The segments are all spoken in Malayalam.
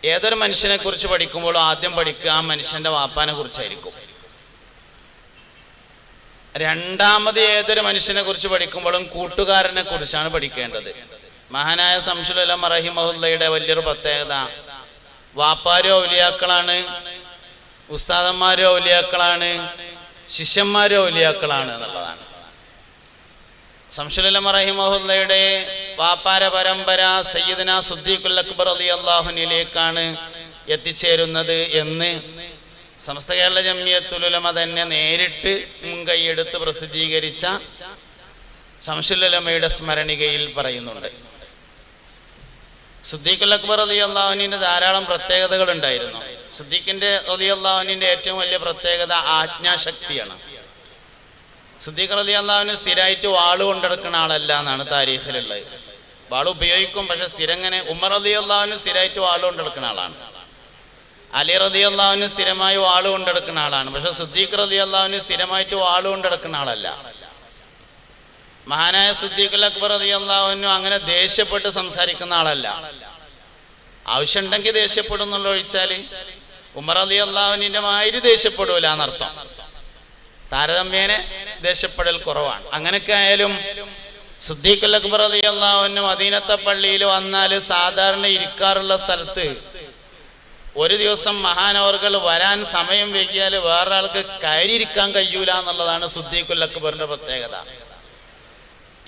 ഏതൊരു മനുഷ്യനെ കുറിച്ച് പഠിക്കുമ്പോഴും ആദ്യം പഠിക്കുക ആ മനുഷ്യന്റെ വാപ്പാനെ കുറിച്ചായിരിക്കും. രണ്ടാമത് ഏതൊരു മനുഷ്യനെ കുറിച്ച് പഠിക്കുമ്പോഴും കൂട്ടുകാരനെ കുറിച്ചാണ് പഠിക്കേണ്ടത്. മഹാനായ ശംസുൽ ഉലമ റഹിമഹുല്ലയുടെ വലിയൊരു പ്രത്യേകത വാപ്പാരും ഔലിയാക്കളാണ്, ഉസ്താദന്മാരും ഔലിയാക്കളാണ്, ശിഷ്യന്മാരും ഔലിയാക്കളാണ് എന്നുള്ളതാണ്. ശംസുൽ ഉലമ റഹിമഹുല്ലയുടെ വാപ്പാര പരമ്പര സയ്യിദുനാ സിദ്ദീഖുൽ അക്ബർ റളിയല്ലാഹു അൻഹുവിലേക്കാണ് എത്തിച്ചേരുന്നത് എന്ന് സമസ്ത കേരള ജംഇയ്യത്തുൽ ഉലമ തന്നെ നേരിട്ട് മുൻകൈയെടുത്ത് പ്രസിദ്ധീകരിച്ച ശംസുൽ ഉലമയുടെ സ്മരണികയിൽ പറയുന്നുണ്ട്. സിദ്ദീഖുൽ അക്ബർ റളിയല്ലാഹു അൻഹുവിന് ധാരാളം പ്രത്യേകതകൾ ഉണ്ടായിരുന്നു. സിദ്ദീഖിന്റെ റളിയല്ലാഹു അൻഹുവിന്റെ ഏറ്റവും വലിയ പ്രത്യേകത ആജ്ഞാശക്തിയാണ്. സിദ്ദീഖ് റളിയല്ലാഹു അൻഹു സ്ഥിരമായിട്ട് വാള് കൊണ്ടെടുക്കുന്ന ആളല്ല എന്നാണ് താരീഖിലുള്ളത്. വാള് ഉപയോഗിക്കും, പക്ഷെ സ്ഥിരം ഇങ്ങനെ. ഉമർ റളിയല്ലാഹു അൻഹു സ്ഥിരമായിട്ട് വാള് കൊണ്ടെടുക്കുന്ന ആളാണ്. അലി റളിയല്ലാഹു അൻഹു സ്ഥിരമായി വാള് കൊണ്ടെടുക്കുന്ന ആളാണ്. പക്ഷെ സിദ്ദീഖ് റളിയല്ലാഹു അൻഹു സ്ഥിരമായിട്ട് വാള് കൊണ്ടെടുക്കുന്ന ആളല്ല. മഹാനായ സിദ്ദീഖുൽ അക്ബർ റളിയല്ലാഹു അൻഹു അങ്ങനെ ദേഷ്യപ്പെട്ട് സംസാരിക്കുന്ന ആളല്ല. ആവശ്യമുണ്ടെങ്കിൽ ദേഷ്യപ്പെടും എന്നുള്ള ഒഴിച്ചാൽ ഉമർ റളിയല്ലാഹു അൻഹുവിന്റെ മാതിരി ദേഷ്യപ്പെടൂല എന്നർത്ഥം. താരതമ്യേന ദേഷ്യപ്പെടൽ കുറവാണ്. അങ്ങനെയൊക്കെ ആയാലും സിദ്ദീഖുൽ അക്ബർ റളിയല്ലാഹു അൻഹു മദീനത്തെ പള്ളിയിൽ വന്നാൽ സാധാരണ ഇരിക്കാറുള്ള സ്ഥലത്ത് ഒരു ദിവസം മഹാനവർകൾ വരാൻ സമയം വൈകിയാൽ വേറൊരാൾക്ക് കയറിയിരിക്കാൻ കഴിയൂല എന്നുള്ളതാണ് സിദ്ദീഖുൽ അക്ബറിന്റെ പ്രത്യേകത.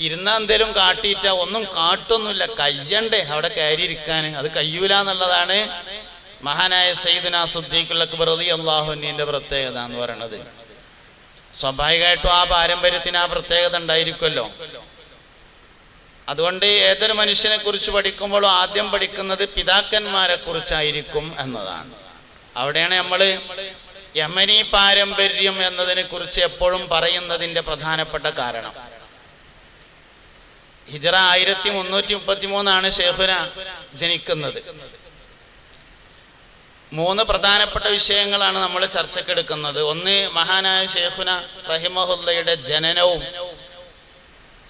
ഇരുന്നാ എന്തേലും കാട്ടിയിട്ട ഒന്നും കാട്ടൊന്നുമില്ല, കയ്യണ്ടേ അവിടെ കയറിയിരിക്കാൻ, അത് കഴിയൂല എന്നുള്ളതാണ് മഹാനായ സയ്യിദുനാ സിദ്ദീഖുൽ അക്ബർ റളിയല്ലാഹു അൻഹുവിന്റെ പ്രത്യേകത എന്ന് പറയുന്നത്. സ്വാഭാവികമായിട്ടും ആ പാരമ്പര്യത്തിന് ആ പ്രത്യേകത ഉണ്ടായിരിക്കുമല്ലോ. അതുകൊണ്ട് ഏതൊരു മനുഷ്യനെ കുറിച്ച് പഠിക്കുമ്പോഴും ആദ്യം പഠിക്കുന്നത് പിതാക്കന്മാരെ കുറിച്ചായിരിക്കും എന്നതാണ്. അവിടെയാണ് നമ്മൾ യമനി പാരമ്പര്യം എന്നതിനെ കുറിച്ച് എപ്പോഴും പറയുന്നതിൻ്റെ പ്രധാനപ്പെട്ട കാരണം. ഹിജറ 1333 ഷെയ്ഖുന ജനിക്കുന്നത്. 3 പ്രധാനപ്പെട്ട വിഷയങ്ങളാണ് നമ്മൾ ചർച്ചക്കെടുക്കുന്നത്. ഒന്ന്, മഹാനായ ഷെയ്ഖുന റഹിമഹുല്ലയുടെ ജനനവും.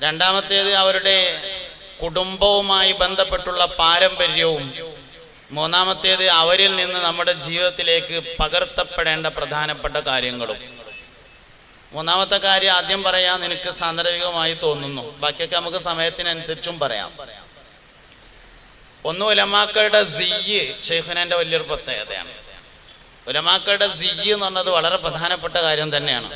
രണ്ടാമത്തേത് അവരുടെ കുടുംബവുമായി ബന്ധപ്പെട്ടുള്ള പാരമ്പര്യവും. മൂന്നാമത്തേത് അവരിൽ നിന്ന് നമ്മുടെ ജീവിതത്തിലേക്ക് പകർത്തപ്പെടേണ്ട പ്രധാനപ്പെട്ട കാര്യങ്ങളും. മൂന്നാമത്തെ കാര്യം ആദ്യം പറയാൻ എനിക്ക് സാന്ദർഭികമായി തോന്നുന്നു, ബാക്കിയൊക്കെ നമുക്ക് സമയത്തിനനുസരിച്ചും പറയാം. ഒന്ന്, ഉലമാക്കളുടെ സിയ്യ് ഷെയ്ഖുനാന്റെ വലിയൊരു പ്രത്യേകതയാണ്. ഉലമാക്കളുടെ സിയ്യ് എന്ന് പറഞ്ഞത് വളരെ പ്രധാനപ്പെട്ട കാര്യം തന്നെയാണ്.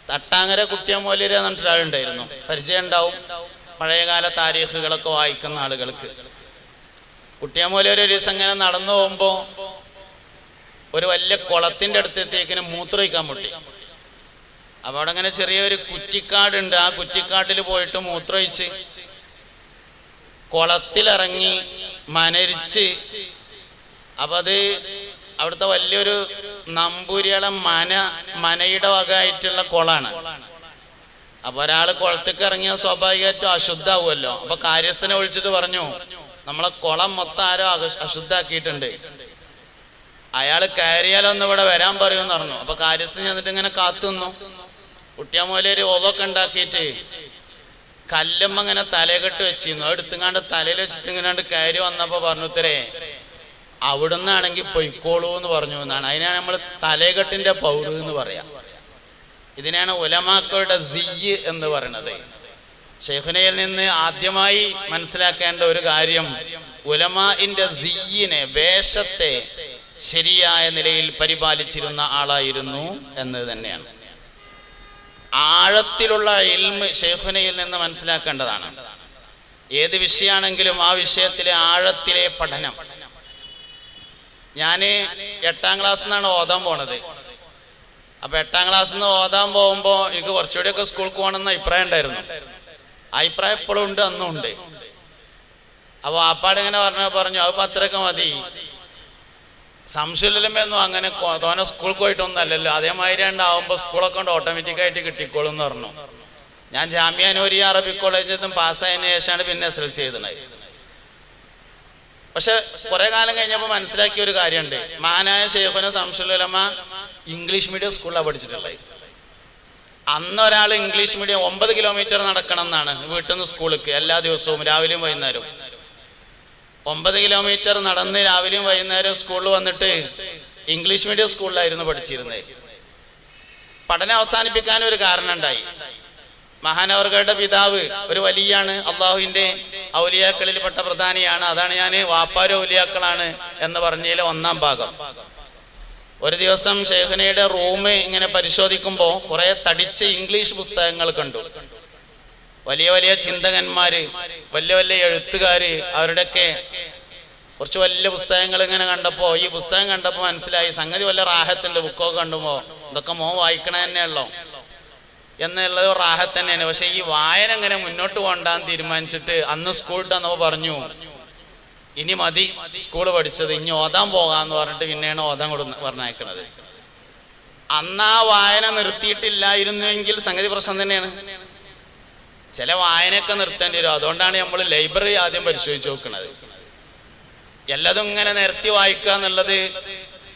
തട്ടാങ്ങര കുട്ടിയമൗലവി എന്ന് പറഞ്ഞിട്ടൊരാളുണ്ടായിരുന്നു, പരിചയം ഉണ്ടാവും പഴയകാല താരീഖുകളൊക്കെ വായിക്കുന്ന ആളുകൾക്ക്. കുട്ടിയമൗലവി ഒരു ദിവസം ഇങ്ങനെ നടന്നു പോകുമ്പോൾ ഒരു വലിയ കുളത്തിൻ്റെ അടുത്തെത്തേക്കിന് മൂത്രമൊഴിക്കാൻ മുട്ടി. അപ്പോൾ അവിടെ അങ്ങനെ ചെറിയൊരു കുറ്റിക്കാടുണ്ട്. ആ കുറ്റിക്കാട്ടിൽ പോയിട്ട് മൂത്രമൊഴിച്ച് കുളത്തിലിറങ്ങി മനരിച്ച്. അപ്പം അത് അവിടുത്തെ വലിയൊരു നമ്പൂരികളെ മനയുടെ വകയായിട്ടുള്ള കുളമാണ്. അപ്പൊ ഒരാൾ കുളത്തേക്ക് ഇറങ്ങിയാൽ സ്വാഭാവികമായിട്ടും അശുദ്ധാവുമല്ലോ. അപ്പൊ കാര്യസ്ഥനെ വിളിച്ചിട്ട് പറഞ്ഞു, നമ്മളെ കുളം മൊത്തം ആരോ അശുദ്ധാക്കിയിട്ടുണ്ട്, അയാൾ കയറിയാലൊന്ന് ഇവിടെ വരാൻ പറയുമെന്ന് പറഞ്ഞു. അപ്പൊ കാര്യസ്ഥൻ ചെന്നിട്ട് ഇങ്ങനെ കാത്തു നിന്നു. കുട്ടിയമൗലവി ഒതൊക്കെ ഉണ്ടാക്കിയിട്ട് കല്ലുമ്മ ഇങ്ങനെ തലകെട്ട് വെച്ചിരുന്നു. എടുത്തുങ്ങാണ്ട് തലയിൽ വെച്ചിട്ട് ഇങ്ങനെ കയറി വന്നപ്പോ പറഞ്ഞു, ഇത്രേ അവിടുന്നാണെങ്കിൽ പൊയ്ക്കോളൂ എന്ന് പറഞ്ഞു എന്നാണ്. അതിനാണ് നമ്മൾ തലകെട്ടിന്റെ പൗറ് എന്ന് പറയാം. ഇതിനാണ് ഉലമാക്കളുടെ സിയ്യ് എന്ന് പറയുന്നത്. ഷെയ്ഖുനയിൽ നിന്ന് ആദ്യമായി മനസ്സിലാക്കേണ്ട ഒരു കാര്യം, ഉലമാഇന്റെ സിയ്യിനെ, വേഷത്തെ ശരിയായ നിലയിൽ പരിപാലിച്ചിരുന്ന ആളായിരുന്നു എന്നത് തന്നെയാണ്. ആഴത്തിലുള്ള ഇൽമ് ഷെയ്ഖുനയിൽ നിന്ന് മനസ്സിലാക്കേണ്ടതാണ്. ഏത് വിഷയമാണെങ്കിലും ആ വിഷയത്തിലെ ആഴത്തിലെ പഠനം. ഞാൻ 8ാം ക്ലാസ്സിൽ നിന്നാണ് ഓതാൻ പോണത്. അപ്പൊ 8ാം ക്ലാസ്സിൽ നിന്ന് ഓതാൻ പോകുമ്പോൾ എനിക്ക് കുറച്ചുകൂടിയൊക്കെ സ്കൂൾക്ക് പോകണമെന്ന് അഭിപ്രായം ഉണ്ടായിരുന്നു. അഭിപ്രായം ഇപ്പോഴും ഉണ്ട്, അന്നും ഉണ്ട്. അപ്പൊ ആപ്പാട് ഇങ്ങനെ പറഞ്ഞു അത് അത്രയൊക്കെ മതി, ശംസുൽ ഉലമയൊന്നും അങ്ങനെ തോനെ സ്കൂൾക്ക് പോയിട്ടൊന്നും അല്ലല്ലോ, അതേമാതിരി ഉണ്ടാവുമ്പോൾ സ്കൂളൊക്കെ കൊണ്ട് ഓട്ടോമാറ്റിക്കായിട്ട് കിട്ടിക്കോളും എന്ന് പറഞ്ഞു. ഞാൻ ജാമിയ നൂരിയ അറബിക് കോളേജിൽ നിന്നും പാസ്സായതിനു ശേഷമാണ് പിന്നെ SLC എഴുതുന്നത്. പക്ഷെ കുറെ കാലം കഴിഞ്ഞപ്പോൾ മനസ്സിലാക്കിയ ഒരു കാര്യമുണ്ട്. മഹാനായ ഷെയ്ഖുന ശംസുൽ ഉലമ ഇംഗ്ലീഷ് മീഡിയം സ്കൂളിലാണ് പഠിച്ചിട്ടുള്ളത്. അന്ന് ഒരാൾ ഇംഗ്ലീഷ് മീഡിയം 9 കിലോമീറ്റർ നടക്കണം എന്നാണ് വീട്ടിൽ നിന്ന് സ്കൂളിലേക്ക് എല്ലാ ദിവസവും രാവിലെയും വൈകുന്നേരവും. 9 കിലോമീറ്റർ നടന്ന് രാവിലെയും വൈകുന്നേരം സ്കൂളിൽ വന്നിട്ട് ഇംഗ്ലീഷ് മീഡിയം സ്കൂളിലായിരുന്നു പഠിച്ചിരുന്നത്. പഠനം അവസാനിപ്പിക്കാൻ ഒരു കാരണം ഉണ്ടായി. മഹാനവറുകളുടെ പിതാവ് ഒരു വലിയാണ്, അള്ളാഹുവിന്റെ ഔലിയാക്കളിൽപ്പെട്ട പ്രധാനിയാണ്. അതാണ് ഞാൻ വാപ്പാരും ഔലിയാക്കളാണ് എന്ന് പറഞ്ഞതിൽ 1-ാം ഭാഗം. ഒരു ദിവസം ഷെയ്ഖുനയുടെ റൂം ഇങ്ങനെ പരിശോധിക്കുമ്പോൾ കുറെ തടിച്ച ഇംഗ്ലീഷ് പുസ്തകങ്ങൾ കണ്ടു. വലിയ വലിയ ചിന്തകന്മാര്, വലിയ വലിയ എഴുത്തുകാര്, അവരുടെയൊക്കെ കുറച്ച് വലിയ പുസ്തകങ്ങൾ ഇങ്ങനെ കണ്ടപ്പോൾ, ഈ പുസ്തകം കണ്ടപ്പോൾ മനസ്സിലായി സംഗതി വല്ല റാഹത്തിന്റെ ബുക്കൊക്കെ കണ്ടുമ്പോൾ ഇതൊക്കെ മോൻ വായിക്കണ തന്നെയുള്ളോ എന്നുള്ളത് റാഹത്ത് തന്നെയാണ്. പക്ഷെ ഈ വായന ഇങ്ങനെ മുന്നോട്ട് പോകണ്ടാന്ന് തീരുമാനിച്ചിട്ട് അന്ന് സ്കൂളിൽ തന്നപ്പോൾ പറഞ്ഞു, ഇനി മതി സ്കൂള് പഠിച്ചത്, ഇനി ഓതാൻ പോകാന്ന് പറഞ്ഞിട്ട് പിന്നെയാണ് ഓതാൻ പറഞ്ഞയക്കണത്. അന്ന് ആ വായന നിർത്തിയിട്ടില്ലായിരുന്നുവെങ്കിൽ സംഗതി പ്രശ്നം തന്നെയാണ്. ചില വായനയൊക്കെ നിർത്തേണ്ടി വരും. അതുകൊണ്ടാണ് നമ്മൾ ലൈബ്രറി ആദ്യം പരിശോധിച്ച് നോക്കുന്നത്. എല്ലാതും ഇങ്ങനെ നിരത്തി വായിക്കുക എന്നുള്ളത്,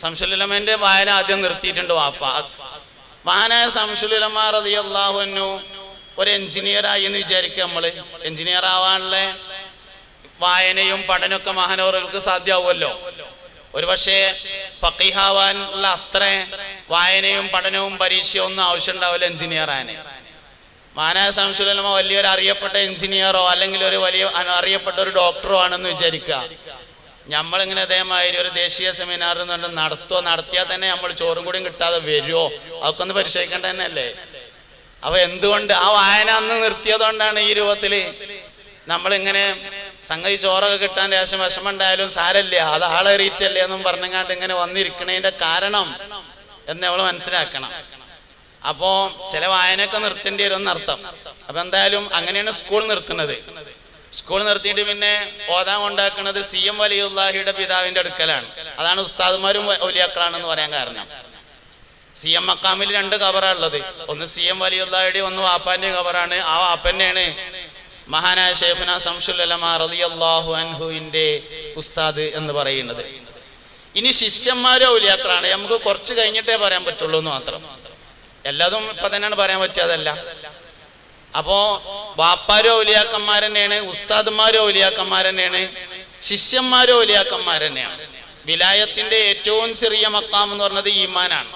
ശംസുൽ ഉലമയുടെ വായന ആദ്യം നിർത്തിയിട്ടുണ്ട് വാപ്പ. മഹാനായ ശംസുൽ ഉലമ റളിയല്ലാഹു അൻഹു ഒരു എഞ്ചിനീയറായി എന്ന് വിചാരിക്കുക. നമ്മള് എഞ്ചിനീയർ ആവാനുള്ള വായനയും പഠനമൊക്കെ മഹാനവറുകൾക്ക് സാധ്യമാവുമല്ലോ. ഒരുപക്ഷെ ഫഖീഹാവാനുള്ള അത്ര വായനയും പഠനവും പരീക്ഷയും ഒന്നും ആവശ്യം ഉണ്ടാവില്ല എഞ്ചിനീയറാന്. മഹാനായ ശംസുൽ ഉലമ വലിയൊരു അറിയപ്പെട്ട എഞ്ചിനീയറോ അല്ലെങ്കിൽ ഒരു വലിയ അറിയപ്പെട്ട ഒരു ഡോക്ടറോ ആണെന്ന് വിചാരിക്കുക. നമ്മളിങ്ങനെ അതേമാതിരി ഒരു ദേശീയ സെമിനാർ നടത്തിയാൽ തന്നെ നമ്മൾ ചോറും കൂടിയും കിട്ടാതെ വരുമോ? അതൊക്കെ ഒന്ന് പരിശോധിക്കേണ്ട തന്നെയല്ലേ. അപ്പൊ എന്തുകൊണ്ട് ആ വായന അന്ന് നിർത്തിയതുകൊണ്ടാണ് ഈ രൂപത്തില് നമ്മളിങ്ങനെ സംഗതി ചോറൊക്കെ കിട്ടാൻ ലേശം വിഷമം ഉണ്ടായാലും സാരല്ല, അത് ആളേറിയിട്ടല്ലേ എന്നും പറഞ്ഞങ്ങാണ്ട് ഇങ്ങനെ വന്നിരിക്കണതിന്റെ കാരണം എന്ന് നമ്മൾ മനസ്സിലാക്കണം. അപ്പോ ചില വായനയൊക്കെ നിർത്തേണ്ടി വരും എന്നർത്ഥം. അപ്പൊ എന്തായാലും അങ്ങനെയാണ് സ്കൂൾ നിർത്തുന്നത്. സ്കൂൾ നിർത്തിയിട്ട് പിന്നെ ഓതാൻ കൊണ്ടാക്കുന്നത് CM വലിയുല്ലാഹിയുടെ പിതാവിന്റെ അടുക്കലാണ്. അതാണ് ഉസ്താദുമാരും ഔലിയാക്കളാണെന്ന് പറയാൻ കാരണം. CM മക്കാമിൽ 2 ഖബറാ ഉള്ളത്. ഒന്ന് CM വലിയുല്ലാഹിയുടെ, ഒന്ന് വാപ്പാന്റെ ഖബറാണ്. ആ വാപ്പന്നെയാണ് മഹാനായ ശൈഖുനാ ശംസുൽ ഉലമ റളിയല്ലാഹു അൻഹുവിന്റെ ഉസ്താദ് എന്ന് പറയുന്നത്. ഇനി ശിഷ്യന്മാരും ഔലിയാക്കളാണ്. നമുക്ക് കുറച്ച് കഴിഞ്ഞിട്ടേ പറയാൻ പറ്റുള്ളൂ എന്ന് മാത്രം. എല്ലാതും ഇപ്പൊ തന്നെയാണ് പറയാൻ പറ്റാതല്ല. അപ്പോ വാപ്പാരും ഔലിയാക്കന്മാരെന്നെയാണ്, ഉസ്താദുമാരും ഔലിയാക്കന്മാരെന്നെയാണ്, ശിഷ്യന്മാരും ഔലിയാക്കന്മാരെന്നെയാണ്. വിലായത്തിന്റെ ഏറ്റവും ചെറിയ മക്കാം എന്ന് പറഞ്ഞത് ഈമാനാണ്.